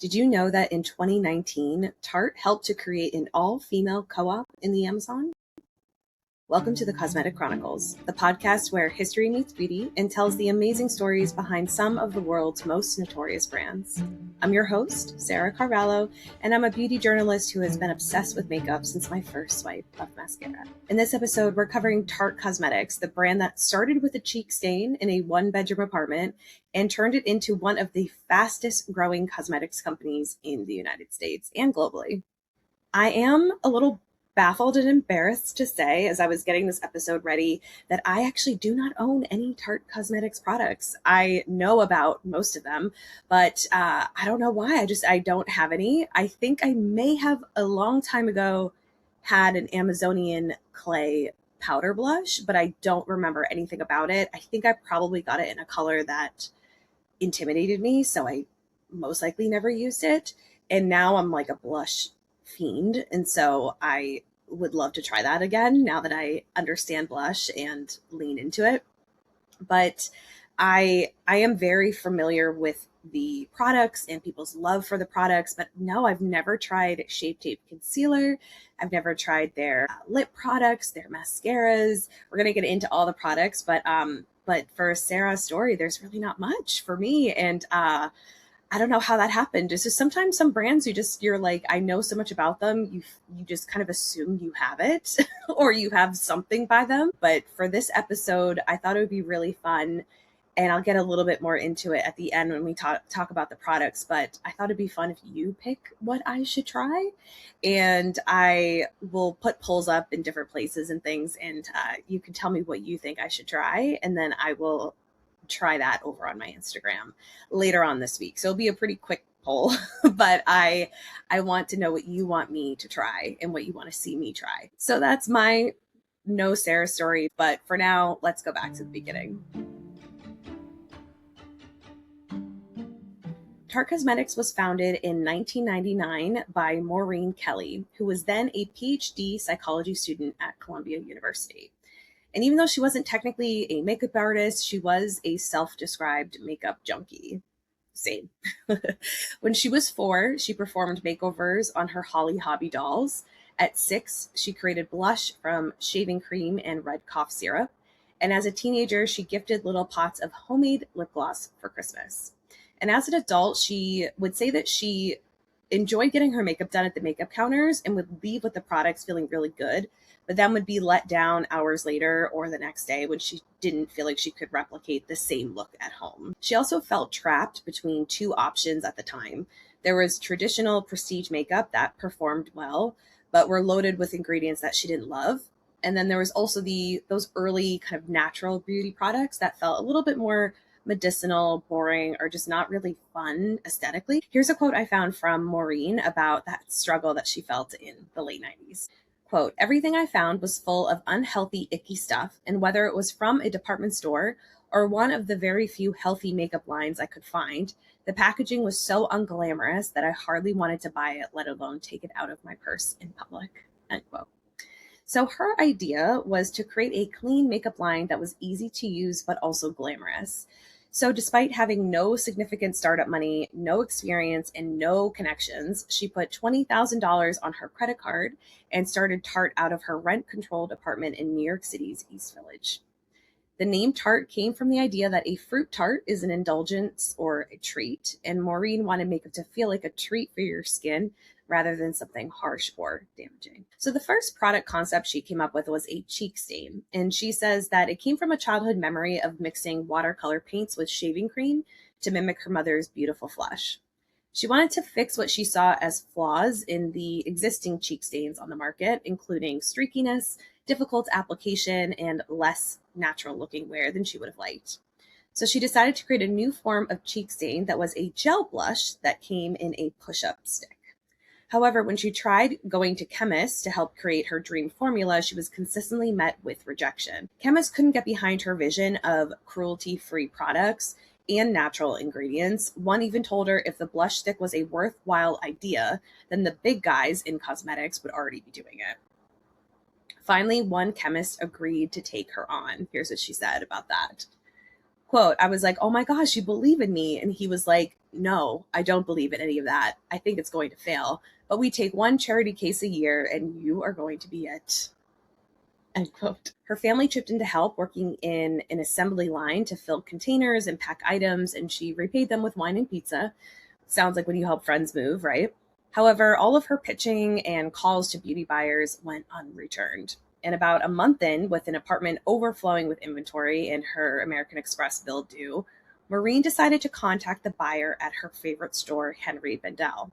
Did you know that in 2019, Tarte helped to create an all-female co-op in the Amazon? Welcome to the Cosmetic Chronicles, the podcast where history meets beauty and tells the amazing stories behind some of the world's most notorious brands. I'm your host, Sarah Carvalho, and I'm a beauty journalist who has been obsessed with makeup since my first swipe of mascara. In this episode, we're covering Tarte Cosmetics, the brand that started with a cheek stain in a one-bedroom apartment and turned it into one of the fastest growing cosmetics companies in the United States and globally. I am a little baffled and embarrassed to say, as I was getting this episode ready, that I actually do not own any Tarte Cosmetics products. I know about most of them, but I don't know why. I don't have any. I think I may have a long time ago had an Amazonian clay powder blush, but I don't remember anything about it. I think I probably got it in a color that intimidated me, so I most likely never used it. And now I'm like a blush fiend, and so I would love to try that again now that I understand blush and lean into it. But I am very familiar with the products and people's love for the products, but no, I've never tried Shape Tape Concealer. I've never tried their lip products, their mascaras. We're gonna get into all the products, but for Sarah's story, there's really not much for me, and I don't know how that happened. It's just sometimes some brands you're like, I know so much about them. You just kind of assume you have it or you have something by them. But for this episode, I thought it would be really fun. And I'll get a little bit more into it at the end when we talk about the products. But I thought it'd be fun if you pick what I should try. And I will put polls up in different places and things. And you can tell me what you think I should try. And then I will try that over on my Instagram later on this week. So it'll be a pretty quick poll, but I want to know what you want me to try and what you want to see me try. So that's my no Sarah story. But for now, let's go back to the beginning. Tarte Cosmetics was founded in 1999 by Maureen Kelly, who was then a PhD psychology student at Columbia University. And even though she wasn't technically a makeup artist, she was a self-described makeup junkie. Same. When she was 4, she performed makeovers on her Holly Hobby dolls. At 6, she created blush from shaving cream and red cough syrup. And as a teenager, she gifted little pots of homemade lip gloss for Christmas. And as an adult, she would say that she enjoyed getting her makeup done at the makeup counters and would leave with the products feeling really good, but then would be let down hours later or the next day when she didn't feel like she could replicate the same look at home. She also felt trapped between two options at the time. There was traditional prestige makeup that performed well, but were loaded with ingredients that she didn't love. And then there was also those early kind of natural beauty products that felt a little bit more medicinal, boring, or just not really fun aesthetically. Here's a quote I found from Maureen about that struggle that she felt in the late 90s. Quote, "Everything I found was full of unhealthy, icky stuff, and whether it was from a department store or one of the very few healthy makeup lines I could find, the packaging was so unglamorous that I hardly wanted to buy it, let alone take it out of my purse in public." End quote. So her idea was to create a clean makeup line that was easy to use, but also glamorous. So despite having no significant startup money, no experience, and no connections, she put $20,000 on her credit card and started Tarte out of her rent-controlled apartment in New York City's East Village. The name Tarte came from the idea that a fruit tart is an indulgence or a treat, and Maureen wanted makeup to feel like a treat for your skin rather than something harsh or damaging. So the first product concept she came up with was a cheek stain. And she says that it came from a childhood memory of mixing watercolor paints with shaving cream to mimic her mother's beautiful flesh. She wanted to fix what she saw as flaws in the existing cheek stains on the market, including streakiness, difficult application, and less natural looking wear than she would have liked. So she decided to create a new form of cheek stain that was a gel blush that came in a push-up stick. However, when she tried going to chemists to help create her dream formula, she was consistently met with rejection. Chemists couldn't get behind her vision of cruelty-free products and natural ingredients. One even told her if the blush stick was a worthwhile idea, then the big guys in cosmetics would already be doing it. Finally, one chemist agreed to take her on. Here's what she said about that. Quote, "I was like, oh my gosh, you believe in me." And he was like, no, I don't believe in any of that. I think it's going to fail. But we take one charity case a year and you are going to be it. End quote. Her family chipped in to help, working in an assembly line to fill containers and pack items, and she repaid them with wine and pizza. Sounds like when you help friends move, right? However, all of her pitching and calls to beauty buyers went unreturned. And about a month in, with an apartment overflowing with inventory and her American Express bill due, Maureen decided to contact the buyer at her favorite store, Henry Bendel.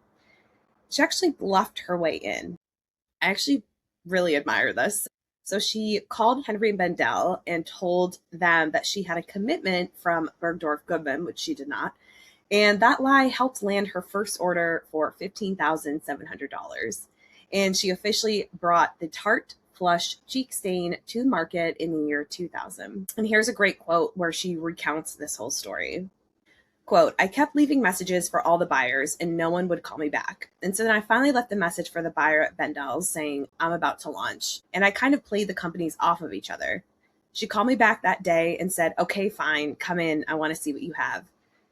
She actually bluffed her way in. I actually really admire this. So she called Henry Bendel and told them that she had a commitment from Bergdorf Goodman, which she did not. And that lie helped land her first order for $15,700. And she officially brought the Tarte Flush Cheek Stain to market in the year 2000. And here's a great quote where she recounts this whole story. Quote, I kept leaving messages for all the buyers and no one would call me back. And so then I finally left a message for the buyer at Bendel's saying, I'm about to launch. And I kind of played the companies off of each other. She called me back that day and said, okay, fine, come in. I want to see what you have.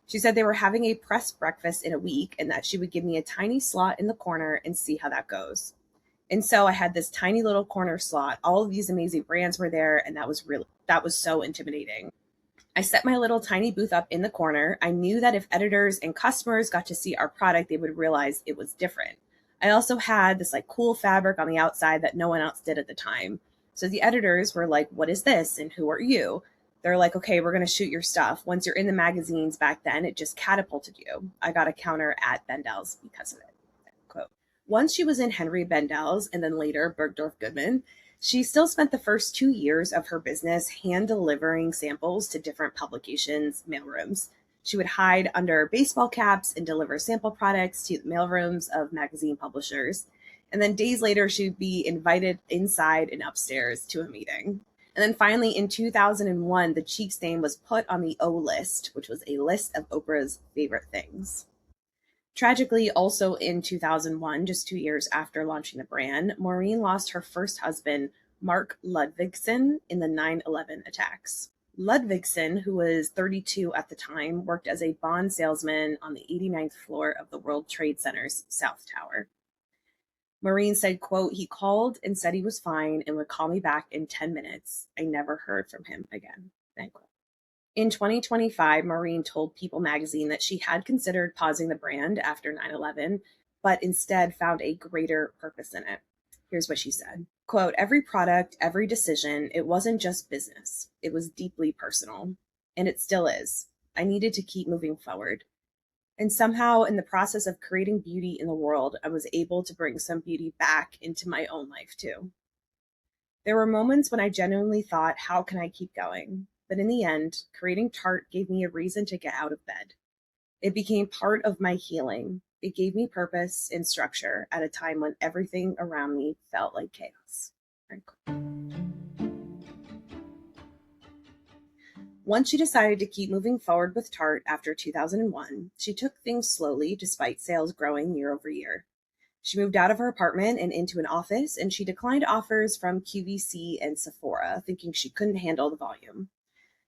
She said they were having a press breakfast in a week and that she would give me a tiny slot in the corner and see how that goes. And so I had this tiny little corner slot. All of these amazing brands were there. And that was so intimidating. I set my little tiny booth up in the corner. I knew that if editors and customers got to see our product, they would realize it was different. I also had this cool fabric on the outside that no one else did at the time. So the editors were like, what is this? And who are you? They're like, okay, we're going to shoot your stuff. Once you're in the magazines back then, it just catapulted you. I got a counter at Bendel's because of it. Quote. Once she was in Henry Bendel's and then later Bergdorf Goodman, she still spent the first 2 years of her business hand delivering samples to different publications' mailrooms. She would hide under baseball caps and deliver sample products to the mailrooms of magazine publishers. And then days later, she'd be invited inside and upstairs to a meeting. And then finally, in 2001, the cheek stain was put on the O list, which was a list of Oprah's favorite things. Tragically, also in 2001, just 2 years after launching the brand, Maureen lost her first husband, Mark Ludvigsen, in the 9/11 attacks. Ludvigsen, who was 32 at the time, worked as a bond salesman on the 89th floor of the World Trade Center's South Tower. Maureen said, quote, he called and said he was fine and would call me back in 10 minutes. I never heard from him again. End quote. In 2025, Maureen told People magazine that she had considered pausing the brand after 9/11, but instead found a greater purpose in it. Here's what she said. Quote, every product, every decision, it wasn't just business. It was deeply personal. And it still is. I needed to keep moving forward. And somehow in the process of creating beauty in the world, I was able to bring some beauty back into my own life too. There were moments when I genuinely thought, how can I keep going? But in the end, creating Tarte gave me a reason to get out of bed. It became part of my healing. It gave me purpose and structure at a time when everything around me felt like chaos. Once she decided to keep moving forward with Tarte after 2001, she took things slowly despite sales growing year over year. She moved out of her apartment and into an office, and she declined offers from QVC and Sephora, thinking she couldn't handle the volume.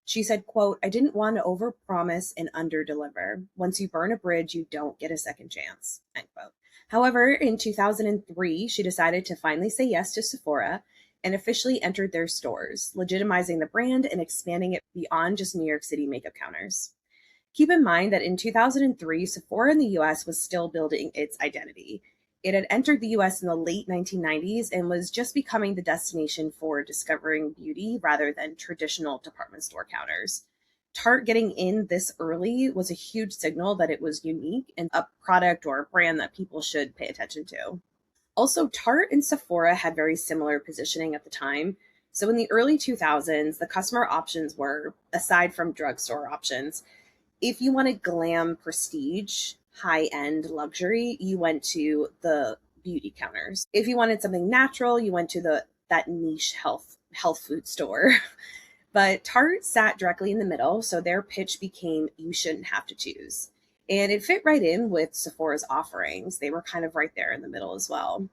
She said, quote, I didn't want to overpromise and underdeliver. Once you burn a bridge, you don't get a second chance, end quote. However, in 2003, she decided to finally say yes to Sephora and officially entered their stores, legitimizing the brand and expanding it beyond just New York City makeup counters. Keep in mind that in 2003, Sephora in the US was still building its identity. It had entered the US in the late 1990s and was just becoming the destination for discovering beauty rather than traditional department store counters. Tarte getting in this early was a huge signal that it was unique and a product or a brand that people should pay attention to. Also, Tarte and Sephora had very similar positioning at the time. So in the early 2000s, the customer options were, aside from drugstore options, if you wanted glam prestige, high-end luxury, you went to the beauty counters. If you wanted something natural, you went to that niche health food store. But Tarte sat directly in the middle, so their pitch became, you shouldn't have to choose. And it fit right in with Sephora's offerings. They were kind of right there in the middle as well.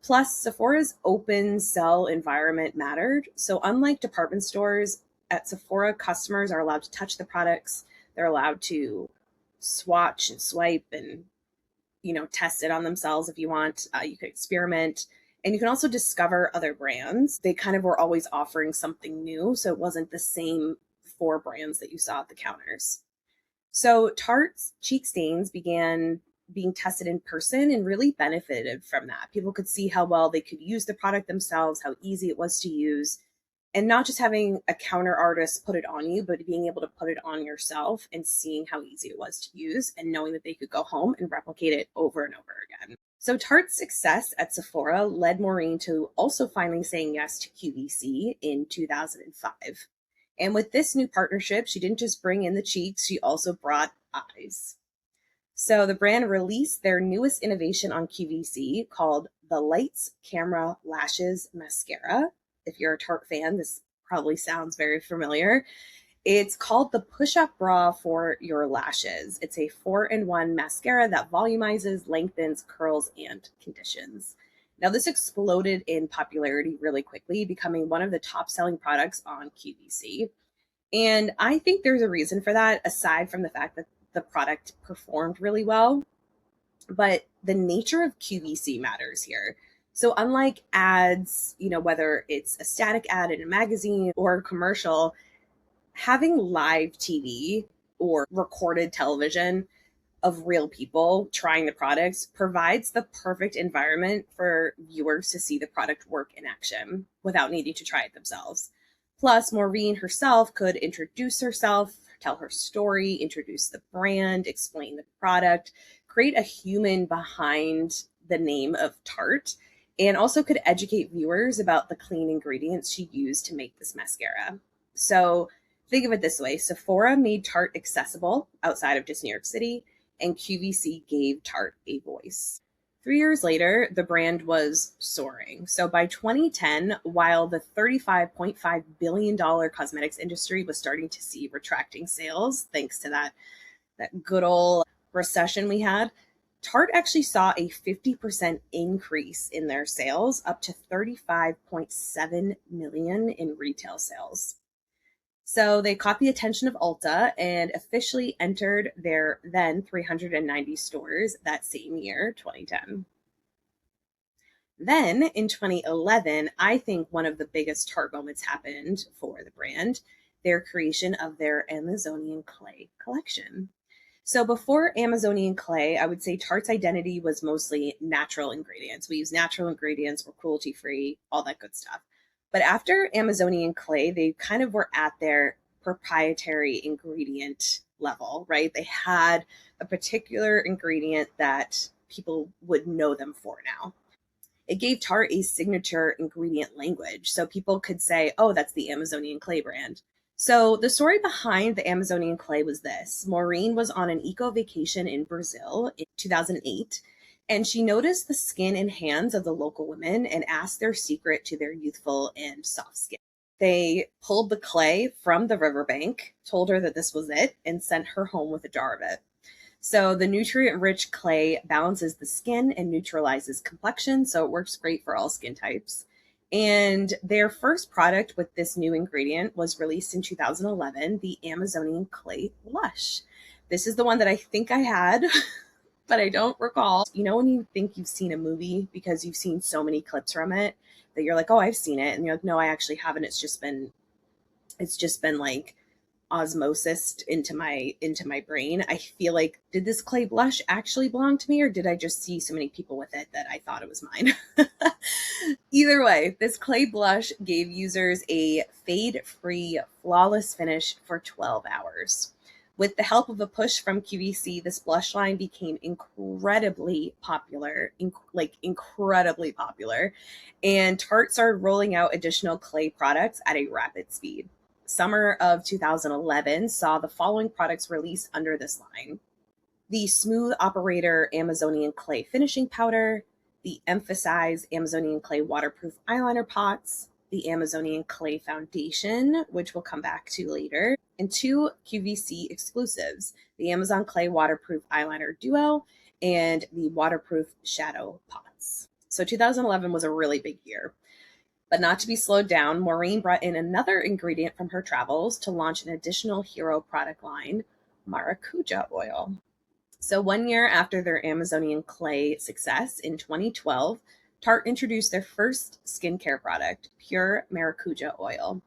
Plus, Sephora's open sell environment mattered. So unlike department stores, at Sephora, customers are allowed to touch the products. They're allowed to swatch and swipe and, test it on themselves if you want. You could experiment. And you can also discover other brands. They kind of were always offering something new, so it wasn't the same four brands that you saw at the counters. So Tarte's cheek stains began being tested in person and really benefited from that. People could see how well they could use the product themselves, how easy it was to use, and not just having a counter artist put it on you, but being able to put it on yourself and seeing how easy it was to use and knowing that they could go home and replicate it over and over again. So Tarte's success at Sephora led Maureen to also finally saying yes to QVC in 2005. And with this new partnership, she didn't just bring in the cheeks, she also brought eyes. So the brand released their newest innovation on QVC called the Lights Camera Lashes Mascara. If you're a Tarte fan, this probably sounds very familiar. It's called the Push-Up Bra for your lashes. It's a 4-in-1 mascara that volumizes, lengthens, curls, and conditions. Now, this exploded in popularity really quickly, becoming one of the top-selling products on QVC. And I think there's a reason for that, aside from the fact that the product performed really well. But the nature of QVC matters here. So unlike ads, whether it's a static ad in a magazine or a commercial, having live TV or recorded television of real people trying the products provides the perfect environment for viewers to see the product work in action without needing to try it themselves. Plus, Maureen herself could introduce herself, tell her story, introduce the brand, explain the product, create a human behind the name of Tarte, and also could educate viewers about the clean ingredients she used to make this mascara. So think of it this way. Sephora made Tarte accessible outside of just New York City, and QVC gave Tarte a voice. 3 years later, the brand was soaring. So by 2010, while the $35.5 billion cosmetics industry was starting to see retracting sales, thanks to that good old recession we had, Tarte actually saw a 50% increase in their sales, up to $35.7 million in retail sales. So they caught the attention of Ulta and officially entered their then 390 stores that same year, 2010. Then in 2011, I think one of the biggest Tarte moments happened for the brand, their creation of their Amazonian clay collection. So before Amazonian clay, I would say Tarte's identity was mostly natural ingredients. We use natural ingredients, we're cruelty-free, all that good stuff. But after Amazonian clay, they kind of were at their proprietary ingredient level, right? They had a particular ingredient that people would know them for now. It gave Tarte a signature ingredient language. So people could say, oh, that's the Amazonian clay brand. So the story behind the Amazonian clay was this. Maureen was on an eco vacation in Brazil in 2008, and she noticed the skin and hands of the local women and asked their secret to their youthful and soft skin. They pulled the clay from the riverbank, told her that this was it, and sent her home with a jar of it. So the nutrient-rich clay balances the skin and neutralizes complexion, so it works great for all skin types. And their first product with this new ingredient was released in 2011, the Amazonian Clay Blush. This is the one that I think I had, but I don't recall. When you think you've seen a movie because you've seen so many clips from it that you're like, oh, I've seen it. And you're like, no, I actually haven't. It's just been like osmosis into my brain. I feel like, did this clay blush actually belong to me, or did I just see so many people with it that I thought it was mine? Either way, this clay blush gave users a fade-free, flawless finish for 12 hours. With the help of a push from QVC, this blush line became incredibly popular, incredibly popular, and Tarte started rolling out additional clay products at a rapid speed. Summer of 2011 saw the following products released under this line: the Smooth Operator Amazonian Clay Finishing Powder, the Emphasize Amazonian Clay Waterproof Eyeliner Pots, the Amazonian Clay Foundation, which we'll come back to later, and two QVC exclusives, the Amazon Clay Waterproof Eyeliner Duo and the Waterproof Shadow Pots. So 2011 was a really big year. But not to be slowed down, Maureen brought in another ingredient from her travels to launch an additional hero product line, Maracuja oil. So 1 year after their Amazonian clay success in 2012, Tarte introduced their first skincare product, pure Maracuja oil.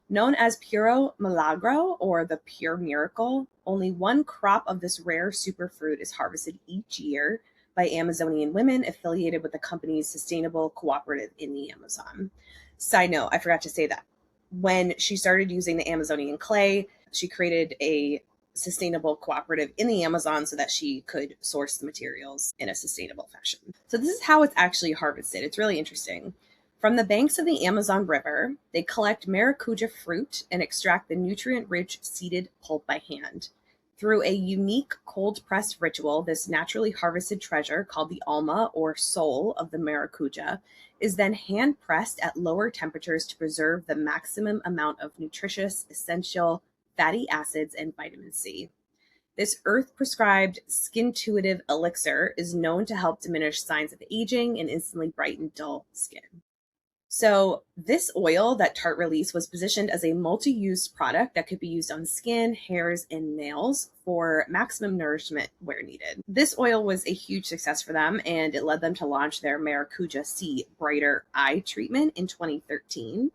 Known as Puro Milagro or the Pure Miracle, only one crop of this rare superfruit is harvested each year by Amazonian women affiliated with the company's sustainable cooperative in the Amazon. Side note, I forgot to say that. When she started using the Amazonian clay, she created a sustainable cooperative in the Amazon so that she could source the materials in a sustainable fashion. So this is how it's actually harvested. It's really interesting. From the banks of the Amazon River, they collect maracuja fruit and extract the nutrient-rich seeded pulp by hand. Through a unique cold-pressed ritual, this naturally harvested treasure, called the alma or soul of the maracuja, is then hand-pressed at lower temperatures to preserve the maximum amount of nutritious, essential fatty acids and vitamin C. This earth-prescribed skin-tuitive elixir is known to help diminish signs of aging and instantly brighten dull skin. So this oil that Tarte released was positioned as a multi-use product that could be used on skin, hairs, and nails for maximum nourishment where needed. This oil was a huge success for them, and it led them to launch their Maracuja C Brighter Eye treatment in 2013.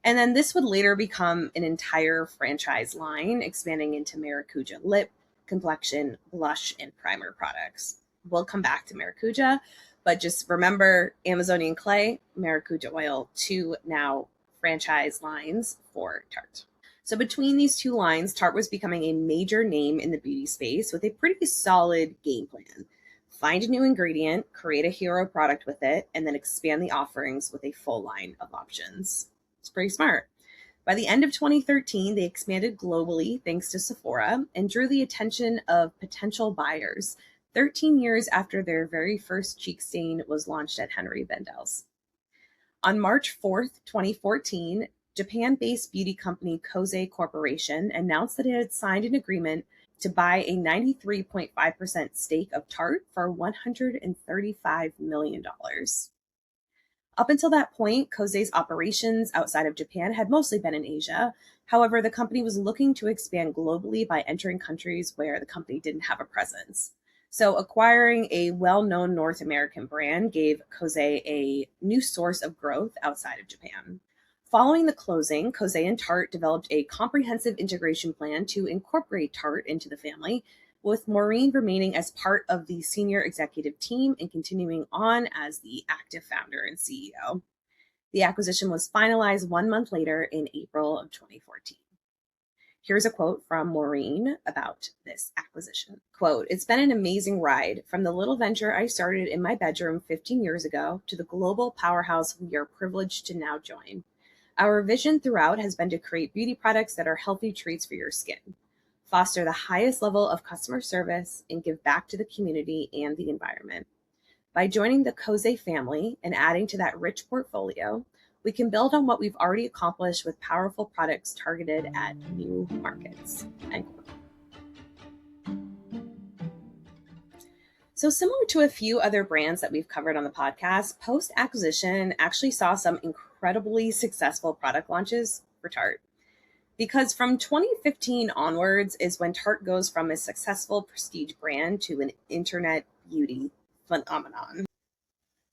And then this would later become an entire franchise line, expanding into Maracuja Lip, complexion, blush, and primer products. We'll come back to Maracuja, but just remember Amazonian clay, Maracuja oil, two now franchise lines for Tarte. So between these two lines, Tarte was becoming a major name in the beauty space with a pretty solid game plan. Find a new ingredient, create a hero product with it, and then expand the offerings with a full line of options. It's pretty smart. By the end of 2013, they expanded globally thanks to Sephora and drew the attention of potential buyers 13 years after their very first cheek stain was launched at Henry Bendel's. On March 4th, 2014, Japan-based beauty company Kosei Corporation announced that it had signed an agreement to buy a 93.5% stake of Tarte for $135 million. Up until that point, Kosei's operations outside of Japan had mostly been in Asia. However, the company was looking to expand globally by entering countries where the company didn't have a presence. So acquiring a well-known North American brand gave Kosei a new source of growth outside of Japan. Following the closing, Kosei and Tarte developed a comprehensive integration plan to incorporate Tarte into the family, with Maureen remaining as part of the senior executive team and continuing on as the active founder and CEO. The acquisition was finalized 1 month later in April of 2014. Here's a quote from Maureen about this acquisition. Quote, "It's been an amazing ride from the little venture I started in my bedroom 15 years ago to the global powerhouse we are privileged to now join. Our vision throughout has been to create beauty products that are healthy treats for your skin, foster the highest level of customer service, and give back to the community and the environment. By joining the Kosei family and adding to that rich portfolio, we can build on what we've already accomplished with powerful products targeted at new markets." End quote. So similar to a few other brands that we've covered on the podcast, post-acquisition actually saw some incredibly successful product launches for Tarte. Because from 2015 onwards is when Tarte goes from a successful prestige brand to an internet beauty phenomenon.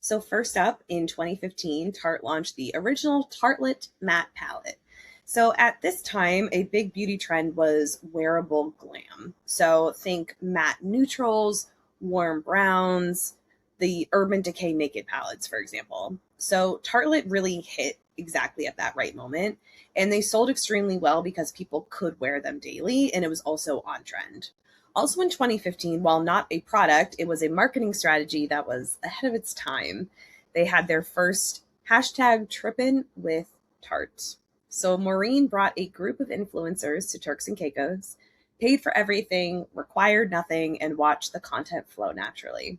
So first up, in 2015, Tarte launched the original Tartelette Matte Palette. So at this time, a big beauty trend was wearable glam. So think matte neutrals, warm browns, the Urban Decay Naked palettes, for example. So Tartelette really hit exactly at that right moment. And they sold extremely well because people could wear them daily, and it was also on trend. Also in 2015, while not a product, it was a marketing strategy that was ahead of its time. They had their first hashtag Trippin' with Tarte. So Maureen brought a group of influencers to Turks and Caicos, paid for everything, required nothing, and watched the content flow naturally.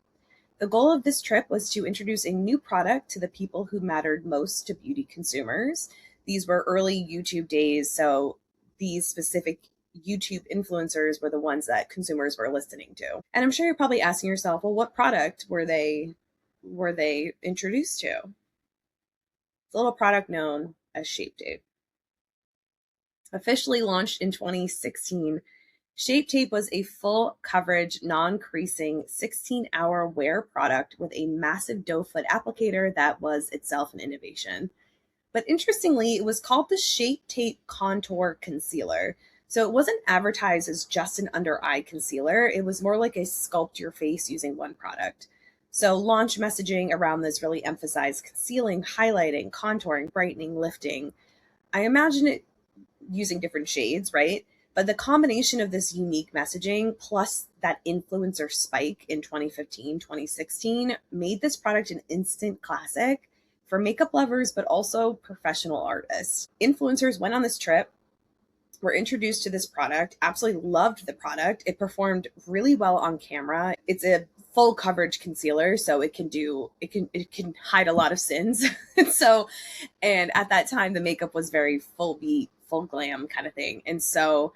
The goal of this trip was to introduce a new product to the people who mattered most to beauty consumers. These were early YouTube days, so these specific YouTube influencers were the ones that consumers were listening to. And I'm sure you're probably asking yourself, well, what product were they introduced to? It's a little product known as Shape Tape. Officially launched in 2016, Shape Tape was a full coverage, non-creasing 16-hour wear product with a massive doe foot applicator that was itself an innovation. But interestingly, it was called the Shape Tape Contour Concealer. So it wasn't advertised as just an under eye concealer. It was more like a sculpt your face using one product. So launch messaging around this really emphasized concealing, highlighting, contouring, brightening, lifting. I imagine it using different shades, right? But the combination of this unique messaging plus that influencer spike in 2015, 2016 made this product an instant classic for makeup lovers, but also professional artists. Influencers went on this trip, were introduced to this product, absolutely loved the product. It performed really well on camera. It's a full coverage concealer, so it can hide a lot of sins. And at that time the makeup was very full beat, full glam kind of thing. And so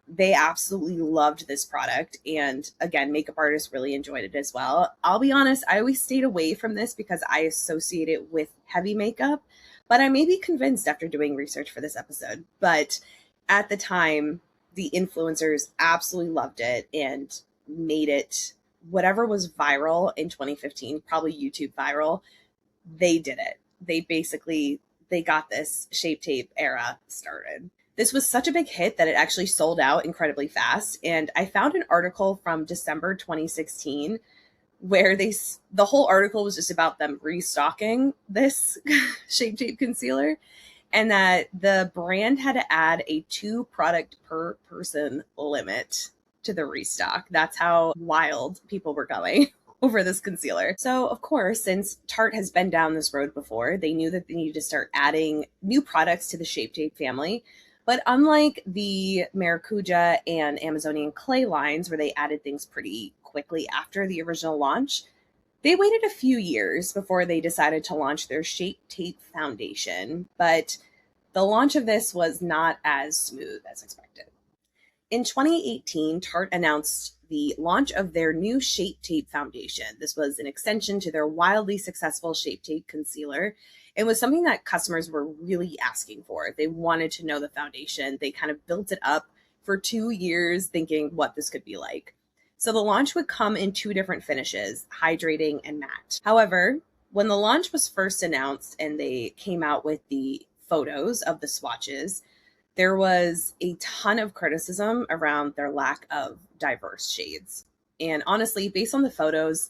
they absolutely loved this product. And again, makeup artists really enjoyed it as well. I'll be honest, I always stayed away from this because I associate it with heavy makeup, but I may be convinced after doing research for this episode. But at the time, the influencers absolutely loved it and made it whatever was viral in 2015, probably YouTube viral. They did it. They got this Shape Tape era started. This was such a big hit that it actually sold out incredibly fast. And I found an article from December 2016 where the whole article was just about them restocking this Shape Tape concealer, and that the brand had to add a 2 product per person limit to the restock. That's how wild people were going over this concealer. So of course, since Tarte has been down this road before, they knew that they needed to start adding new products to the Shape Tape family. But unlike the Maracuja and Amazonian clay lines, where they added things pretty quickly after the original launch, they waited a few years before they decided to launch their Shape Tape foundation. But the launch of this was not as smooth as expected. In 2018, Tarte announced the launch of their new Shape Tape foundation. This was an extension to their wildly successful Shape Tape concealer. It was something that customers were really asking for. They wanted to know the foundation. They kind of built it up for 2 years thinking what this could be like. So the launch would come in 2 different finishes, hydrating and matte. However, when the launch was first announced and they came out with the photos of the swatches, there was a ton of criticism around their lack of diverse shades. And honestly, based on the photos,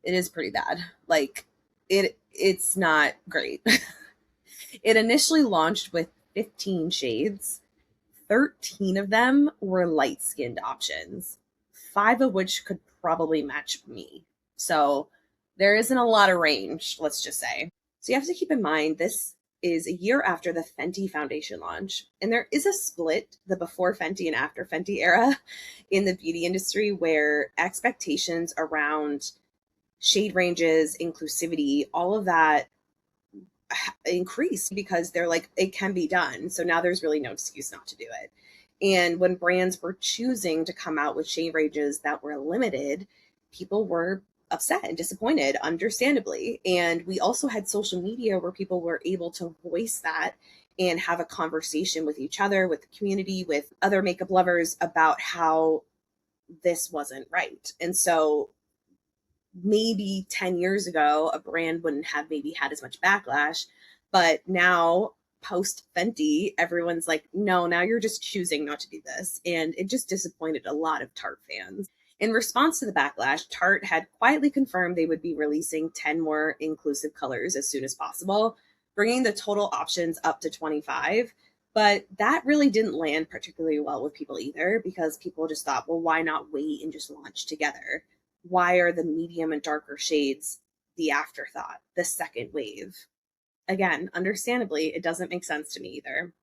it is pretty bad. Like, it's not great. It initially launched with 15 shades. 13 of them were light-skinned options, 5 of which could probably match me. So there isn't a lot of range, let's just say. So you have to keep in mind, this is a year after the Fenty foundation launch. And there is a split, the before Fenty and after Fenty era in the beauty industry, where expectations around shade ranges, inclusivity, all of that increased because they're like, it can be done. So now there's really no excuse not to do it. And when brands were choosing to come out with shade ranges that were limited, people were upset and disappointed, understandably. And we also had social media where people were able to voice that and have a conversation with each other, with the community, with other makeup lovers about how this wasn't right. And so maybe 10 years ago, a brand wouldn't have maybe had as much backlash, but now post Fenty, everyone's like, no, now you're just choosing not to do this. And it just disappointed a lot of Tarte fans. In response to the backlash, Tarte had quietly confirmed they would be releasing 10 more inclusive colors as soon as possible, bringing the total options up to 25. But that really didn't land particularly well with people either, because people just thought, well, why not wait and just launch together? Why are the medium and darker shades the afterthought, the second wave? Again, understandably, it doesn't make sense to me either.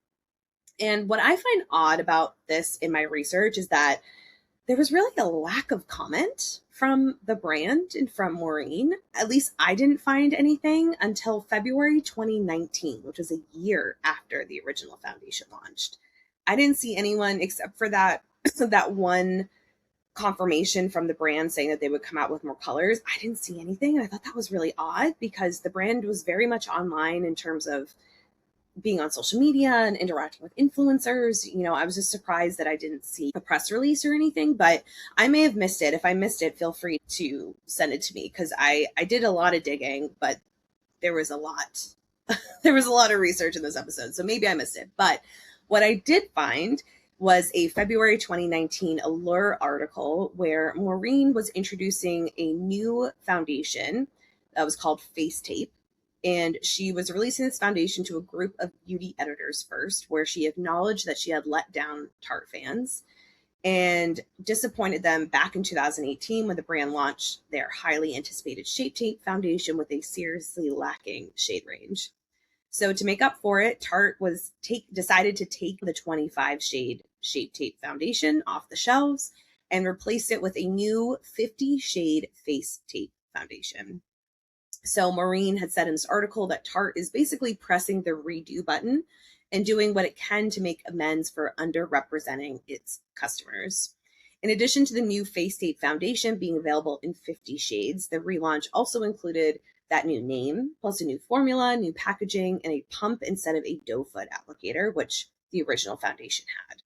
And what I find odd about this in my research is that there was really a lack of comment from the brand and from Maureen. At least I didn't find anything until February 2019, which was a year after the original foundation launched. I didn't see anyone except for that one confirmation from the brand saying that they would come out with more colors. I didn't see anything. And I thought that was really odd because the brand was very much online in terms of being on social media and interacting with influencers, I was just surprised that I didn't see a press release or anything, but I may have missed it. If I missed it, feel free to send it to me, because I did a lot of digging, but there was a lot. There was a lot of research in this episode, so maybe I missed it. But what I did find was a February 2019 Allure article where Maureen was introducing a new foundation that was called Face Tape. And she was releasing this foundation to a group of beauty editors first, where she acknowledged that she had let down Tarte fans and disappointed them back in 2018 when the brand launched their highly anticipated Shape Tape foundation with a seriously lacking shade range. So to make up for it, Tarte decided to take the 25 shade Shape Tape foundation off the shelves and replace it with a new 50 shade Face Tape foundation. So Maureen had said in this article that Tarte is basically pressing the redo button and doing what it can to make amends for underrepresenting its customers. In addition to the new Face Tape foundation being available in 50 shades, the relaunch also included that new name, plus a new formula, new packaging, and a pump instead of a doe foot applicator, which the original foundation had.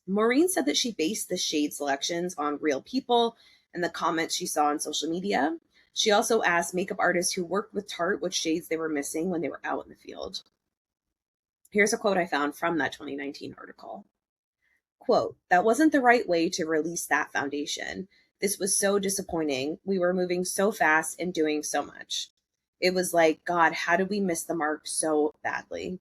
Maureen said that she based the shade selections on real people and the comments she saw on social media. She also asked makeup artists who worked with Tarte which shades they were missing when they were out in the field. Here's a quote I found from that 2019 article. Quote, "That wasn't the right way to release that foundation. This was so disappointing. We were moving so fast and doing so much. It was like, God, how did we miss the mark so badly?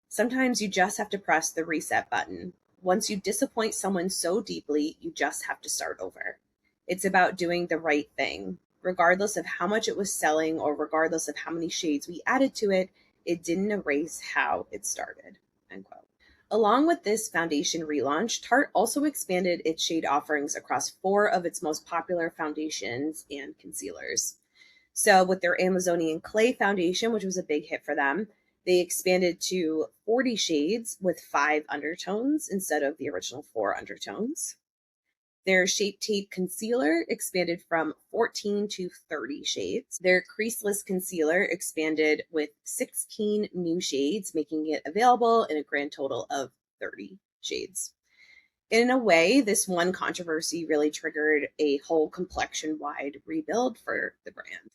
Sometimes you just have to press the reset button. Once you disappoint someone so deeply, you just have to start over. It's about doing the right thing. Regardless of how much it was selling or regardless of how many shades we added to it, it didn't erase how it started." End quote. Along with this foundation relaunch, Tarte also expanded its shade offerings across 4 of its most popular foundations and concealers. So with their Amazonian Clay foundation, which was a big hit for them, they expanded to 40 shades with 5 undertones instead of the original 4 undertones. Their Shape Tape concealer expanded from 14 to 30 shades. Their creaseless concealer expanded with 16 new shades, making it available in a grand total of 30 shades. In a way, this one controversy really triggered a whole complexion-wide rebuild for the brand.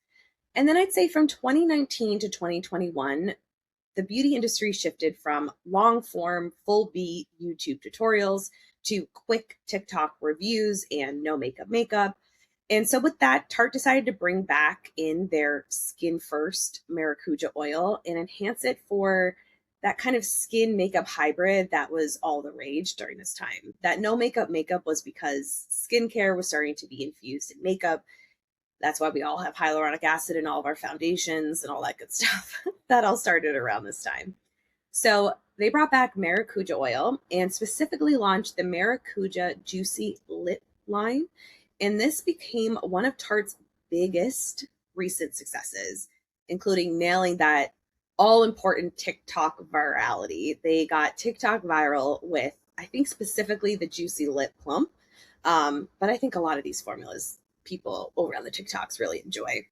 And then I'd say from 2019 to 2021, the beauty industry shifted from long-form, full-beat YouTube tutorials to quick TikTok reviews and no makeup. And so with that, Tarte decided to bring back in their Skin First Maracuja oil and enhance it for that kind of skin makeup hybrid that was all the rage during this time. That no makeup was because skincare was starting to be infused in makeup. That's why we all have hyaluronic acid in all of our foundations and all that good stuff. That all started around this time. So they brought back Maracuja oil and specifically launched the Maracuja Juicy Lip line. And this became one of Tarte's biggest recent successes, including nailing that all-important TikTok virality. They got TikTok viral with, I think, specifically the Juicy Lip Plump. But I think a lot of these formulas people over on the TikToks really enjoy.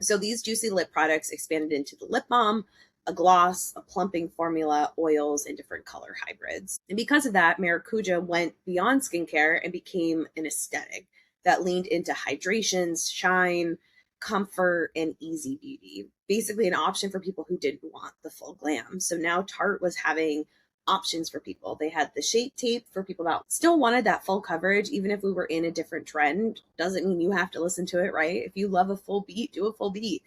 So these Juicy Lip products expanded into the lip balm, a gloss, a plumping formula, oils, and different color hybrids. And because of that, Maracuja went beyond skincare and became an aesthetic that leaned into hydrations, shine, comfort, and easy beauty. Basically an option for people who didn't want the full glam. So now Tarte was having options for people. They had the Shape Tape for people that still wanted that full coverage, even if we were in a different trend. Doesn't mean you have to listen to it, right? If you love a full beat, do a full beat.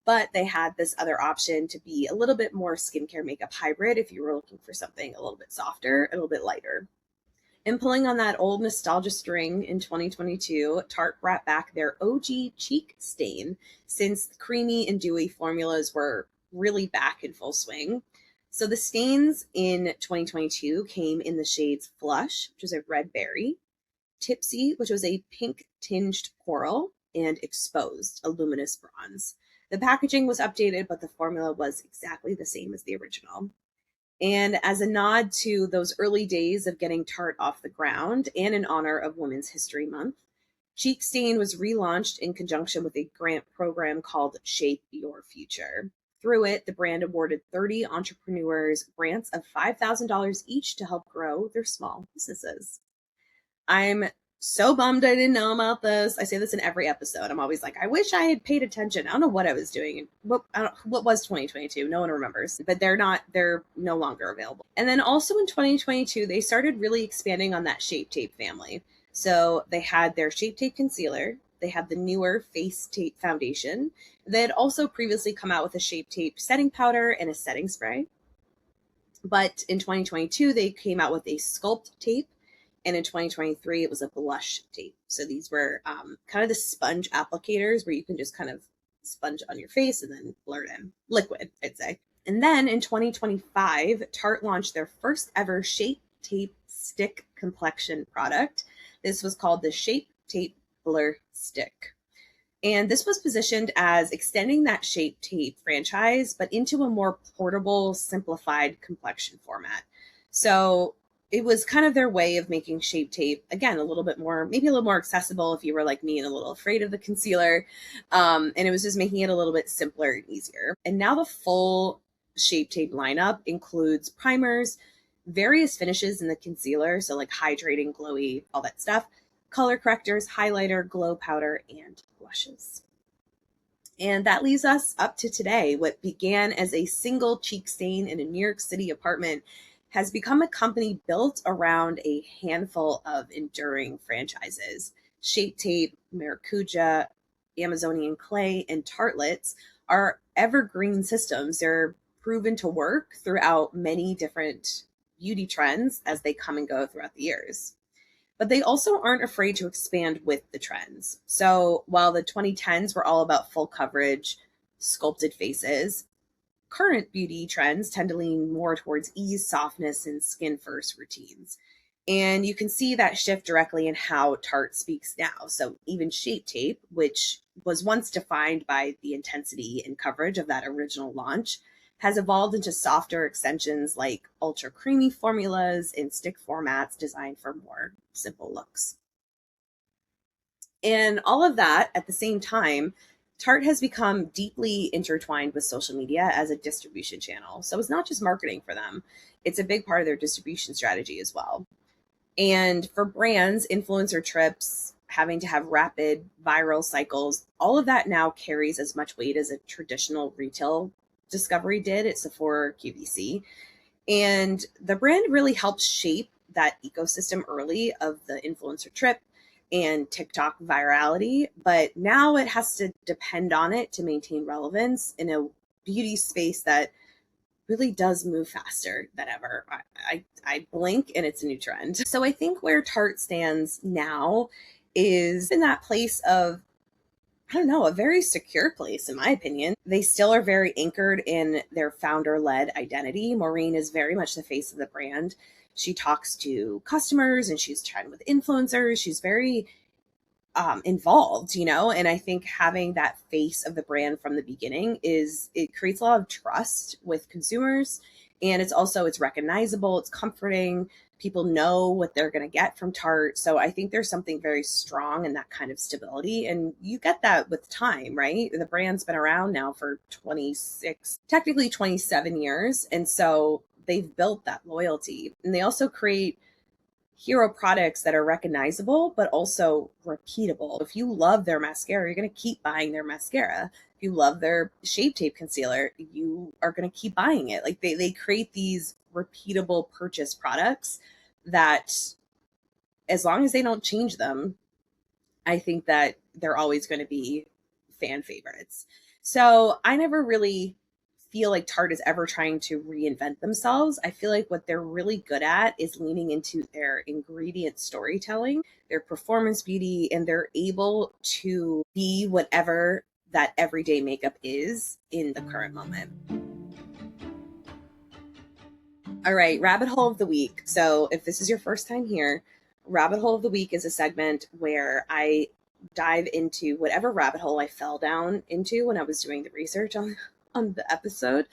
But they had this other option to be a little bit more skincare makeup hybrid if you were looking for something a little bit softer, a little bit lighter. And pulling on that old nostalgia string in 2022, Tarte brought back their OG cheek stain since creamy and dewy formulas were really back in full swing. So the stains in 2022 came in the shades Flush, which is a red berry, Tipsy, which was a pink tinged coral, and Exposed, a luminous bronze. The packaging was updated, but the formula was exactly the same as the original. And as a nod to those early days of getting Tarte off the ground and in honor of Women's History Month, Cheek Stain was relaunched in conjunction with a grant program called Shape Your Future. Through it, the brand awarded 30 entrepreneurs grants of $5,000 each to help grow their small businesses. I'm so bummed I didn't know about this. I say this in every episode. I'm always like, I wish I had paid attention. I don't know what I was doing. What was 2022? No one remembers, but they're no longer available. And then also in 2022, they started really expanding on that Shape Tape family. So they had their Shape Tape concealer. They had the newer Face Tape foundation. They had also previously come out with a Shape Tape setting powder and a setting spray. But in 2022, they came out with a Sculpt Tape. And in 2023, it was a blush tape. So these were kind of the sponge applicators where you can just kind of sponge on your face and then blur it in. Liquid, I'd say. And then in 2025, Tarte launched their first ever Shape Tape Stick complexion product. This was called the Shape Tape Blur Stick. And this was positioned as extending that Shape Tape franchise, but into a more portable, simplified complexion format. So it was kind of their way of making Shape Tape, again, maybe a little more accessible if you were like me and a little afraid of the concealer. And it was just making it a little bit simpler and easier. And now the full Shape Tape lineup includes primers, various finishes in the concealer, so like hydrating, glowy, all that stuff, color correctors, highlighter, glow powder, and blushes. And that leads us up to today. What began as a single cheek stain in a New York City apartment has become a company built around a handful of enduring franchises. Shape Tape, Maracuja, Amazonian Clay, and Tartelets are evergreen systems. They're proven to work throughout many different beauty trends as they come and go throughout the years. But they also aren't afraid to expand with the trends. So while the 2010s were all about full coverage, sculpted faces, current beauty trends tend to lean more towards ease, softness, and skin first routines. And you can see that shift directly in how Tarte speaks now. So even Shape Tape, which was once defined by the intensity and coverage of that original launch, has evolved into softer extensions like ultra creamy formulas and stick formats designed for more simple looks. And all of that at the same time, Tarte has become deeply intertwined with social media as a distribution channel. So it's not just marketing for them, it's a big part of their distribution strategy as well. And for brands, influencer trips, having to have rapid viral cycles, all of that now carries as much weight as a traditional retail discovery did at Sephora QVC. And the brand really helps shape that ecosystem early of the influencer trip and TikTok virality, but now it has to depend on it to maintain relevance in a beauty space that really does move faster than ever. I blink and it's a new trend. So I think where Tarte stands now is in that place of, I don't know, a very secure place, in my opinion. They still are very anchored in their founder-led identity. Maureen is very much the face of the brand. She talks to customers and she's chatting with influencers. She's very involved, and I think having that face of the brand from the beginning it creates a lot of trust with consumers, and it's recognizable, it's comforting. People know what they're going to get from Tarte. So I think there's something very strong in that kind of stability, and you get that with time, right? The brand's been around now for technically 27 years, and so they've built that loyalty. And they also create hero products that are recognizable, but also repeatable. If you love their mascara, you're going to keep buying their mascara. If you love their Shape Tape concealer, you are going to keep buying it. Like they create these repeatable purchase products that, as long as they don't change them, I think that they're always going to be fan favorites. So I never really feel like Tarte is ever trying to reinvent themselves. I feel like what they're really good at is leaning into their ingredient storytelling, their performance beauty, and they're able to be whatever that everyday makeup is in the current moment. All right, rabbit hole of the week. So if this is your first time here, rabbit hole of the week is a segment where I dive into whatever rabbit hole I fell down into when I was doing the research on the episode.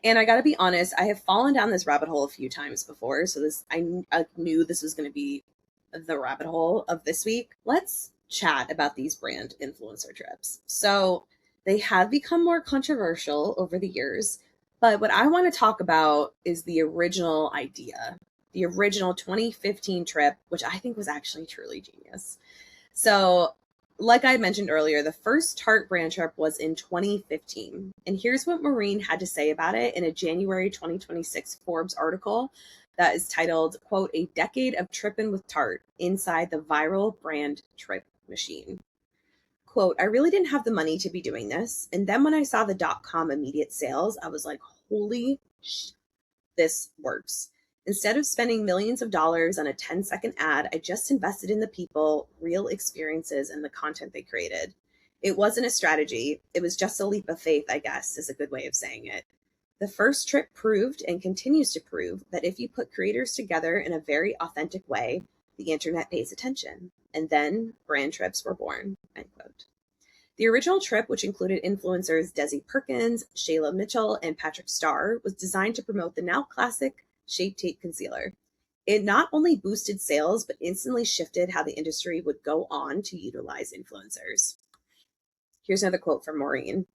And I got to be honest, I have fallen down this rabbit hole a few times before. So I knew this was going to be the rabbit hole of this week. Let's chat about these brand influencer trips. So They have become more controversial over the years, but what I want to talk about is the original idea, the original 2015 trip, which I think was actually truly genius. So, like I mentioned earlier, the first Tarte brand trip was in 2015. And here's what Maureen had to say about it in a January 2026 Forbes article that is titled, quote, "A Decade of Trippin' with Tarte Inside the Viral Brand Trip Machine." Quote, "I really didn't have the money to be doing this. And then when I saw the .com immediate sales, I was like, holy sh, this works. Instead of spending millions of dollars on a 10-second ad, I just invested in the people, real experiences, and the content they created. It wasn't a strategy. It was just a leap of faith, I guess, is a good way of saying it. The first trip proved and continues to prove that if you put creators together in a very authentic way, the internet pays attention. And then brand trips were born," end quote. The original trip, which included influencers Desi Perkins, Shayla Mitchell, and Patrick Starr, was designed to promote the now classic Shape Tape Concealer. It not only boosted sales, but instantly shifted how the industry would go on to utilize influencers. Here's another quote from Maureen.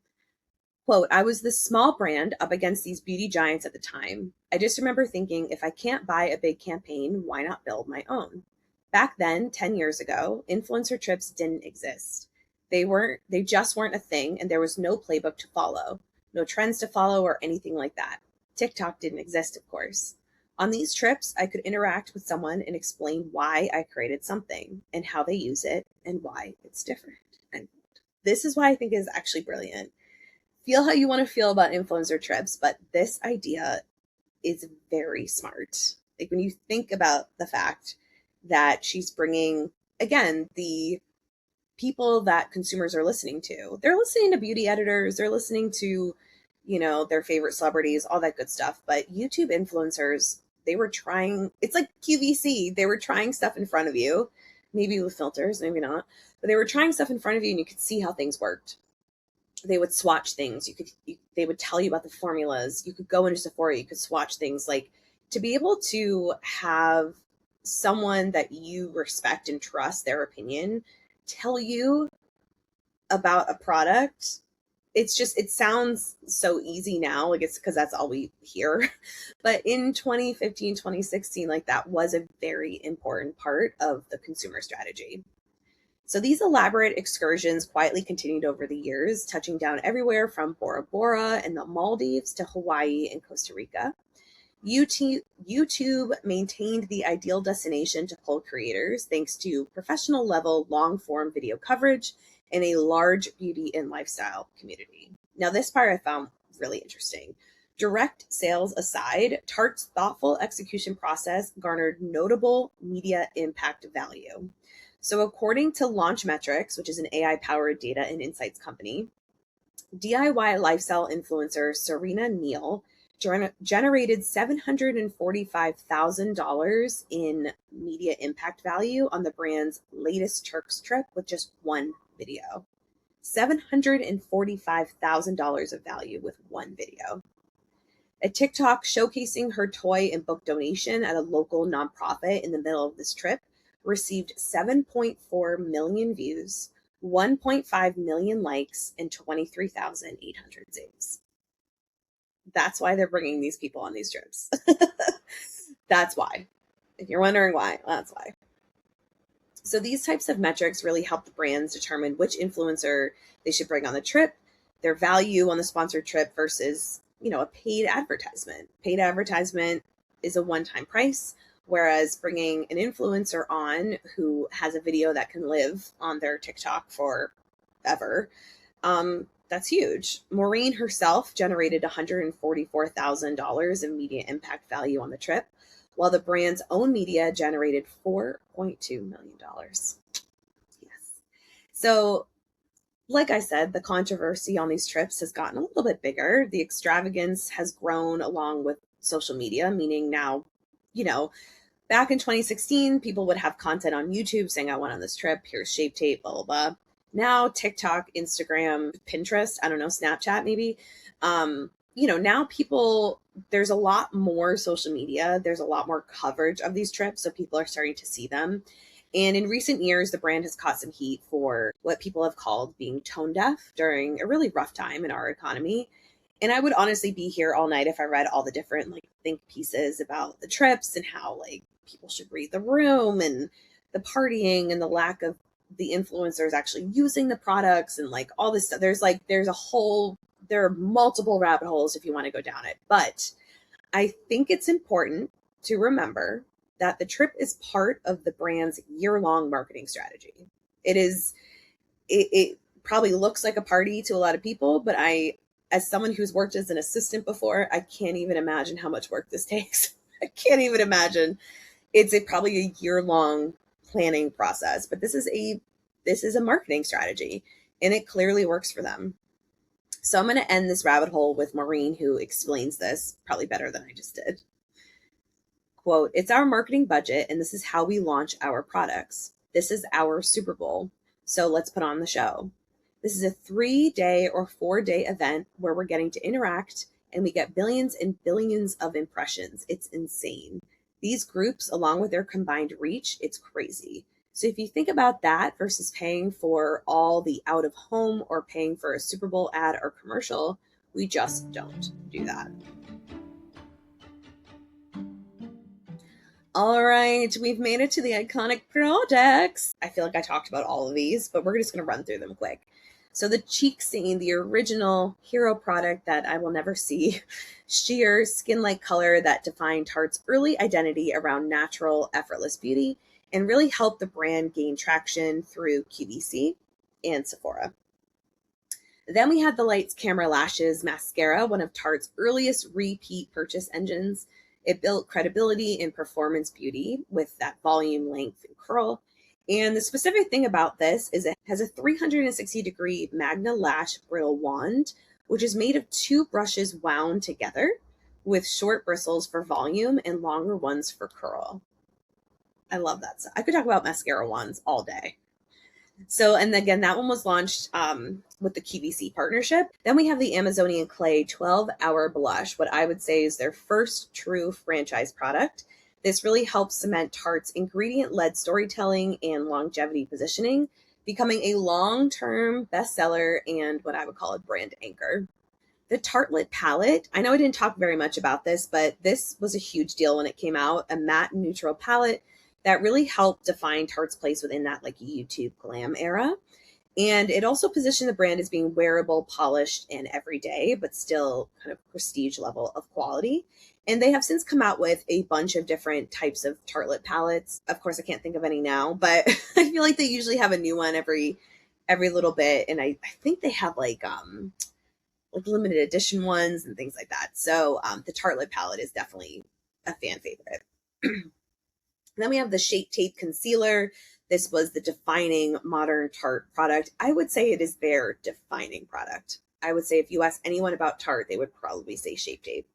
Quote, "I was this small brand up against these beauty giants at the time. I just remember thinking, if I can't buy a big campaign, why not build my own? Back then, 10 years ago, influencer trips didn't exist. They just weren't a thing, and there was no playbook to follow, no trends to follow or anything like that. TikTok didn't exist, of course. On these trips, I could interact with someone and explain why I created something and how they use it and why it's different." And this is why I think is actually brilliant. Feel how you want to feel about influencer trips, but this idea is very smart. Like when you think about the fact that she's bringing, again, the people that consumers are listening to. They're listening to beauty editors, they're listening to, their favorite celebrities, all that good stuff. But YouTube influencers, they were trying, it's like QVC, they were trying stuff in front of you, maybe with filters, maybe not, but they were trying stuff in front of you and you could see how things worked. They would swatch things. They would tell you about the formulas. You could go into Sephora, you could swatch things. Like, to be able to have someone that you respect and trust their opinion tell you about a product, it sounds so easy now, like it's because that's all we hear. But in 2015, 2016, like that was a very important part of the consumer strategy. So these elaborate excursions quietly continued over the years, touching down everywhere from Bora Bora and the Maldives to Hawaii and Costa Rica. YouTube maintained the ideal destination to pull creators thanks to professional level long form video coverage and a large beauty and lifestyle community. Now, this part I found really interesting. Direct sales aside, Tarte's thoughtful execution process garnered notable media impact value. So according to Launch Metrics, which is an AI-powered data and insights company, DIY lifestyle influencer Serena Neal generated $745,000 in media impact value on the brand's latest Turks trip with just one video. $745,000 of value with one video. A TikTok showcasing her toy and book donation at a local nonprofit in the middle of this trip received 7.4 million views, 1.5 million likes, and 23,800 saves. That's why they're bringing these people on these trips. That's why. If you're wondering why, that's why. So these types of metrics really help the brands determine which influencer they should bring on the trip, their value on the sponsored trip versus, a paid advertisement. Paid advertisement is a one-time price, whereas bringing an influencer on who has a video that can live on their TikTok forever, that's huge. Maureen herself generated $144,000 in media impact value on the trip, while the brand's own media generated $4.2 million. Yes. So, like I said, the controversy on these trips has gotten a little bit bigger. The extravagance has grown along with social media, meaning now, back in 2016, people would have content on YouTube saying, I went on this trip, here's Shape Tape, blah, blah, blah. Now TikTok, Instagram, Pinterest, I don't know, Snapchat maybe. Now there's a lot more social media. There's a lot more coverage of these trips. So people are starting to see them. And in recent years, the brand has caught some heat for what people have called being tone deaf during a really rough time in our economy. And I would honestly be here all night if I read all the different like think pieces about the trips and how like people should read the room and the partying and the lack of the influencers actually using the products and like all this stuff. There are multiple rabbit holes if you want to go down it. But I think it's important to remember that the trip is part of the brand's year-long marketing strategy. It probably looks like a party to a lot of people, but as someone who's worked as an assistant before, I can't even imagine how much work this takes. I can't even imagine. It's probably a year-long planning process, but this is a marketing strategy, and it clearly works for them. So I'm going to end this rabbit hole with Maureen, who explains this probably better than I just did. Quote, "It's our marketing budget, and this is how we launch our products. This is our Super Bowl. So let's put on the show. This is a 3-day or 4-day event where we're getting to interact, and we get billions and billions of impressions. It's insane. These groups, along with their combined reach, it's crazy. So if you think about that versus paying for all the out of home or paying for a Super Bowl ad or commercial, we just don't do that." All right, we've made it to the iconic products. I feel like I talked about all of these, but we're just going to run through them quick. So the Cheek Stain, the original hero product that I will never see, sheer skin-like color that defined Tarte's early identity around natural, effortless beauty and really helped the brand gain traction through QVC and Sephora. Then we had the Lights Camera Lashes Mascara, one of Tarte's earliest repeat purchase engines. It built credibility in performance beauty with that volume, length, and curl. And the specific thing about this is it has a 360-degree Magna Lash brittle wand, which is made of 2 brushes wound together with short bristles for volume and longer ones for curl. I love that stuff. I could talk about mascara wands all day. So, and again, that one was launched with the QVC partnership. Then we have the Amazonian Clay 12-Hour Blush, what I would say is their first true franchise product. This really helps cement Tarte's ingredient-led storytelling and longevity positioning, becoming a long-term bestseller and what I would call a brand anchor. The Tartelette palette, I know I didn't talk very much about this, but this was a huge deal when it came out, a matte neutral palette that really helped define Tarte's place within that like YouTube glam era. And it also positioned the brand as being wearable, polished, and everyday, but still kind of prestige level of quality. And they have since come out with a bunch of different types of Tartelette palettes. Of course, I can't think of any now, but I feel like they usually have a new one every little bit. And I think they have like limited edition ones and things like that. So the Tartelette palette is definitely a fan favorite. Then we have the Shape Tape Concealer. This was the defining modern Tarte product. I would say it is their defining product. I would say if you ask anyone about Tarte, they would probably say Shape Tape.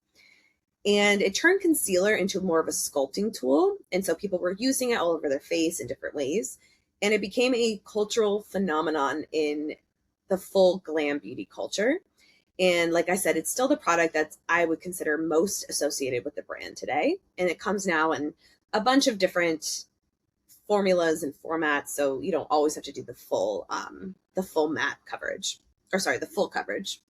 And it turned concealer into more of a sculpting tool. And so people were using it all over their face in different ways. And it became a cultural phenomenon in the full glam beauty culture. And like I said, it's still the product that I would consider most associated with the brand today. And it comes now in a bunch of different formulas and formats, so you don't always have to do the full matte coverage, or sorry, the full coverage.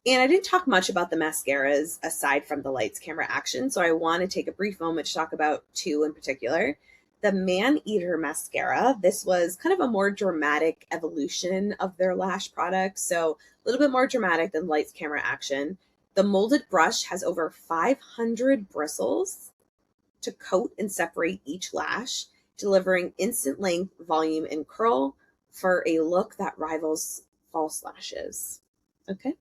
And I didn't talk much about the mascaras aside from the Lights Camera Action, so I want to take a brief moment to talk about 2 in particular. The Man Eater Mascara, this was kind of a more dramatic evolution of their lash product, so a little bit more dramatic than Lights Camera Action. The molded brush has over 500 bristles to coat and separate each lash, delivering instant length, volume, and curl for a look that rivals false lashes. Okay.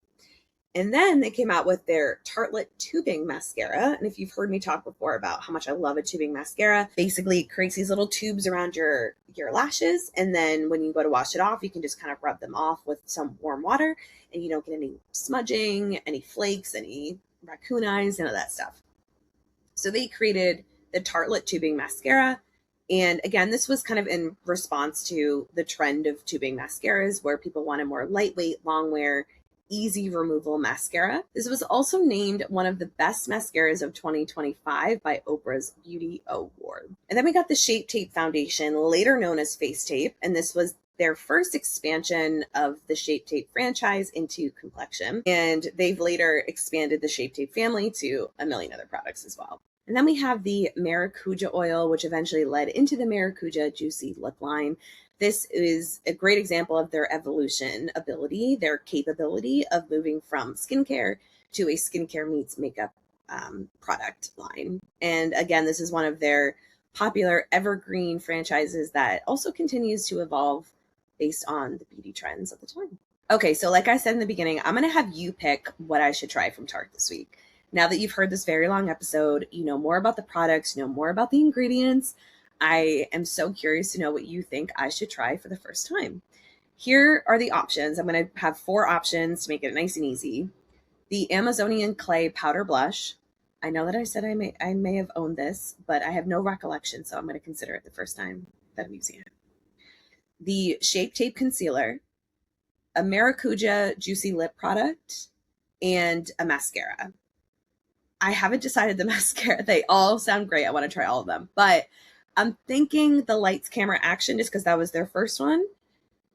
And then they came out with their Tartelette Tubing Mascara. And if you've heard me talk before about how much I love a tubing mascara, basically it creates these little tubes around your lashes. And then when you go to wash it off, you can just kind of rub them off with some warm water and you don't get any smudging, any flakes, any raccoon eyes, none of that stuff. So they created the Tartelette Tubing Mascara. And again, this was kind of in response to the trend of tubing mascaras where people wanted more lightweight, long wear, Easy Removal Mascara. This was also named one of the best mascaras of 2025 by Oprah's Beauty Award. And then we got the Shape Tape Foundation, later known as Face Tape, and this was their first expansion of the Shape Tape franchise into complexion. And they've later expanded the Shape Tape family to a million other products as well. And then we have the Maracuja oil, which eventually led into the Maracuja Juicy Lip line. This is a great example of their evolution ability, their capability of moving from skincare to a skincare meets makeup product line. And again, this is one of their popular evergreen franchises that also continues to evolve based on the beauty trends of the time. Okay, so like I said in the beginning, I'm going to have you pick what I should try from Tarte this week. Now that you've heard this very long episode, you know more about the products, you know more about the ingredients. I am so curious to know what you think I should try for the first time. Here are the options. I'm going to have 4 options to make it nice and easy. The Amazonian Clay Powder Blush. I know that I said I may have owned this, but I have no recollection, so I'm going to consider it the first time that I'm using it. The Shape Tape Concealer, a Maracuja Juicy Lip Product, and a mascara. I haven't decided the mascara. They all sound great. I want to try all of them, but I'm thinking the Lights Camera Action just because that was their first one.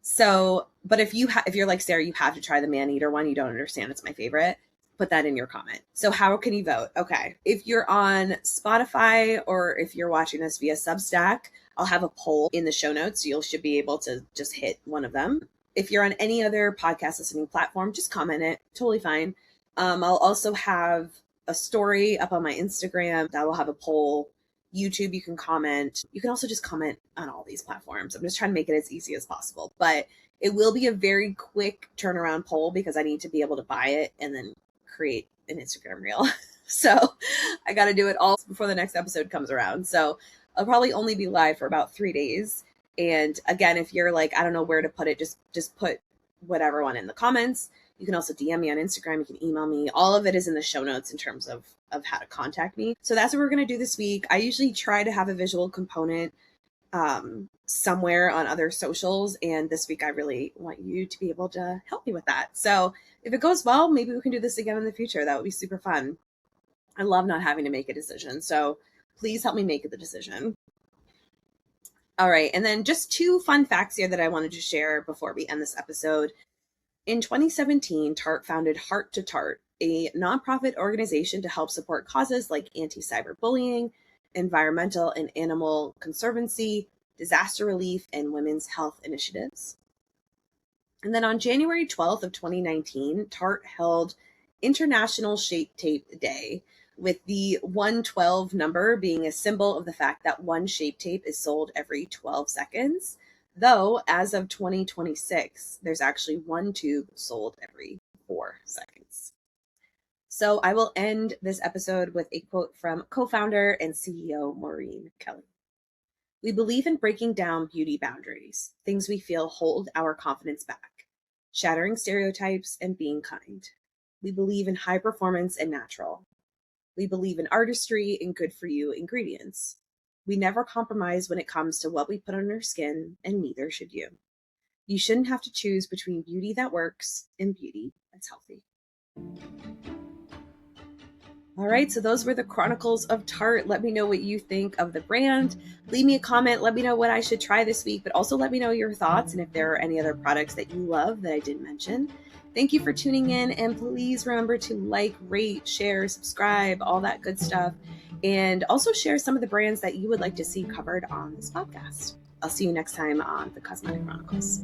So, but if you're like Sarah, you have to try the Man Eater one. You don't understand. It's my favorite. Put that in your comment. So how can you vote? Okay. If you're on Spotify or if you're watching this via Substack, I'll have a poll in the show notes. So you should be able to just hit one of them. If you're on any other podcast listening platform, just comment it. Totally fine. I'll also have a story up on my Instagram that will have a poll. YouTube, you can comment. You can also just comment on all these platforms. I'm just trying to make it as easy as possible, but it will be a very quick turnaround poll because I need to be able to buy it and then create an Instagram reel. So I got to do it all before the next episode comes around. So I'll probably only be live for about 3 days. And again, if you're like, I don't know where to put it, just put whatever one in the comments. You can also DM me on Instagram. You can email me. All of it is in the show notes in terms of how to contact me. So that's what we're going to do this week. I usually try to have a visual component somewhere on other socials. And this week, I really want you to be able to help me with that. So if it goes well, maybe we can do this again in the future. That would be super fun. I love not having to make a decision. So please help me make the decision. All right. And then just 2 fun facts here that I wanted to share before we end this episode. In 2017, Tarte founded Heart to Tarte, a nonprofit organization to help support causes like anti-cyberbullying, environmental and animal conservancy, disaster relief, and women's health initiatives. And then on January 12th of 2019, Tarte held International Shape Tape Day, with the 112 number being a symbol of the fact that one shape tape is sold every 12 seconds. Though, as of 2026, there's actually one tube sold every 4 seconds. So I will end this episode with a quote from co-founder and CEO Maureen Kelly. We believe in breaking down beauty boundaries, things we feel hold our confidence back, shattering stereotypes and being kind. We believe in high performance and natural. We believe in artistry and good for you ingredients. We never compromise when it comes to what we put on our skin, and neither should you. You shouldn't have to choose between beauty that works and beauty that's healthy. All right, so those were the Chronicles of Tarte. Let me know what you think of the brand. Leave me a comment. Let me know what I should try this week, but also let me know your thoughts and if there are any other products that you love that I didn't mention. Thank you for tuning in, and please remember to like, rate, share, subscribe, all that good stuff. And also share some of the brands that you would like to see covered on this podcast. I'll see you next time on the Cosmetic Chronicles.